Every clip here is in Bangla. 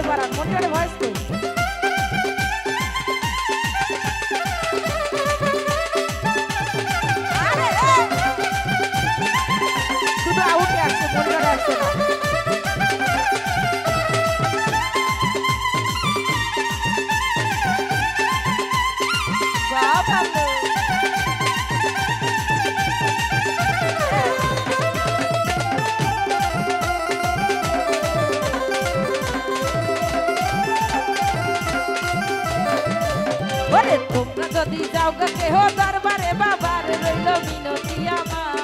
বাড়ান মনিটরে ভয়েস কই শুধু আউটে আসছে মনিটরে আসছে না বাবা ওরে তোমরা যদি যাও গা কেহ দরবারে বাবার রইল মিনতি আমার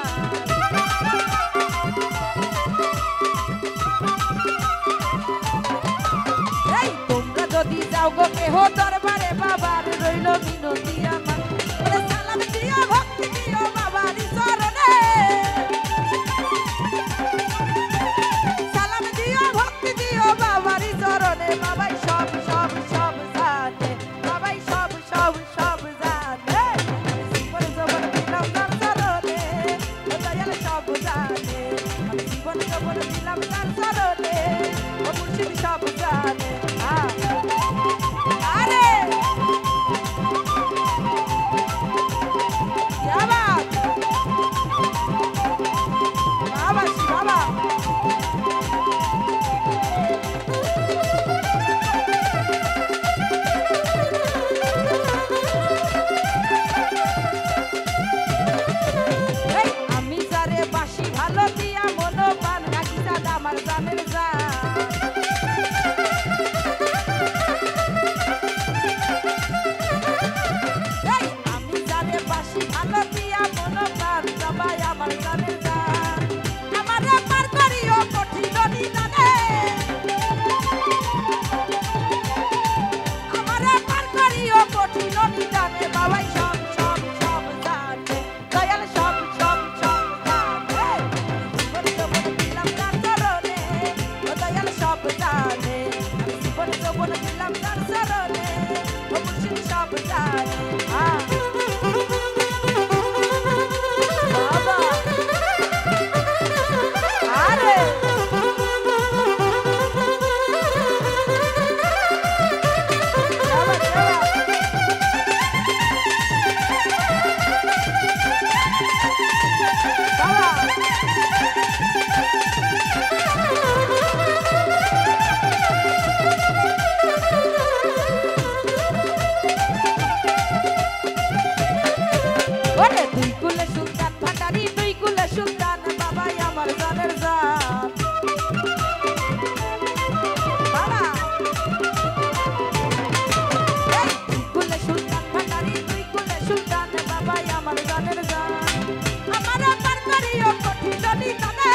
এই তোমরা যদি যাও গো কেহ দরবারে বাবার রইল মিনতি আমার ওরে সালাম দিও ভক্তি দিও বাবারি চরণে সালাম দিও ভক্তি দিও বাবারি চরণে বাবাই সব সব সব জানে বাবাই সব সব সব জানে জীবন জীবন দিলাম তার চরণে ও দয়াল সব জানে আমি জীবন জীবন দিলাম তার চরণে ও মুর্শিদ সব জানে আরে क्या बात बाबा जी बाबा আমি যারে বাসি ভালো দিয়া মনো পান রাখি দাদা আমার জানের যা আমি যারে বাসি ভালো দিয়া মনো পান সবাই আমার জানের যা আমারে পার করিও কঠিন নিদানে আমারে পার করিও কঠিন নিদানে বাবাই সব সব সব জানে দয়াল সব সব সব জানে জীবন জীবন দিলাম তার চরণে ও দয়াল সব জানে জীবন জীবন দিলাম তার চরণে ও মুর্শিদ সব জানে বাবা আরে ওরে দুই কুলে সুলতান ভান্ডারি দুই কুলে সুলতান বাবাই আমার জানের জান বাবা এই দুই কুলে সুলতান ভান্ডারি দুই কুলে সুলতান বাবাই আমার জানের জান আমারে পার করিও কঠিন নিদানে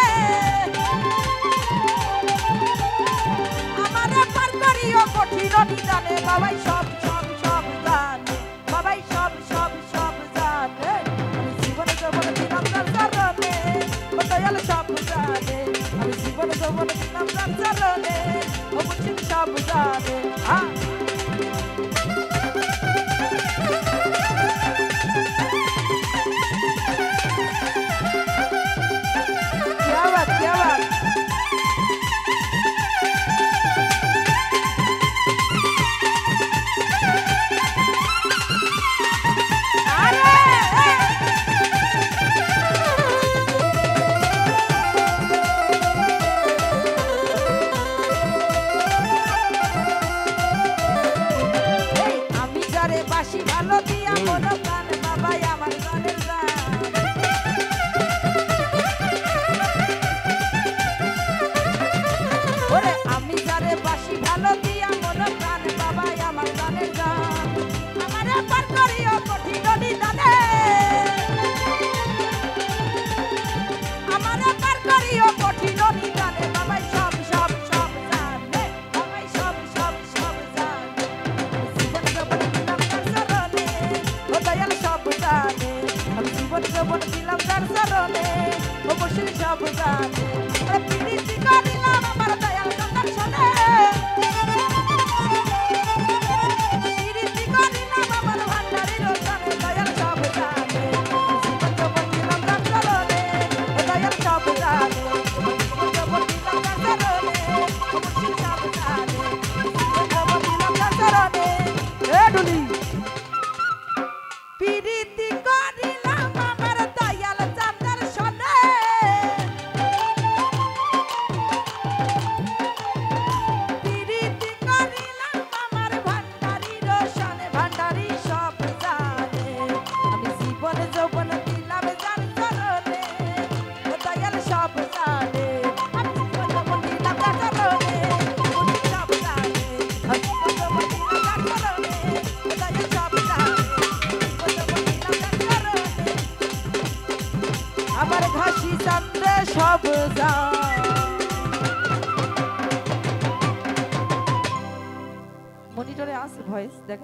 আমারে পার করিও কঠিন নিদানে বাবাই সব সব সব জানে বাবাই সব সব সব জানে আমি জীবন জীবন দিলাম তার চরণে ও দয়াল সব জানে আমি জীবন জীবন দিলাম তার চরণে ও মুর্শিদ সব জানে क्या बात क्या बात আমি যারে বাসি ভালো দিয়া মনো প্রাণ বাবাই আমার জানের জান ওরে আমি যারে বাসি ভালো দিয়া মনো প্রাণ বাবাই আমার জানের জান আমারে পার করিও কঠিন নিদানে আমারে পার করিও কঠিন নিদানে বাবাই সব সব সব জানে বাবাই সব সব সব জানে জীবন জীবন দিলাম তার চরণে ও দয়াল সব জানে আমি জীবন জীবন দিলাম তার চরণে ও মুর্শিদ সব জানে ওরে প্রীতি করিলাম আমার দয়াল দর্শনে প্রীতি করিলাম আমার ভান্ডারির জানে দয়াল সব জানে জীবন জীবন দিলাম তার চরণে ও দয়াল সব জানে জীবন জীবন দিলাম তার চরণে ও মুর্শিদ সব জানে ভিতরে আছে ভয়েস দেখ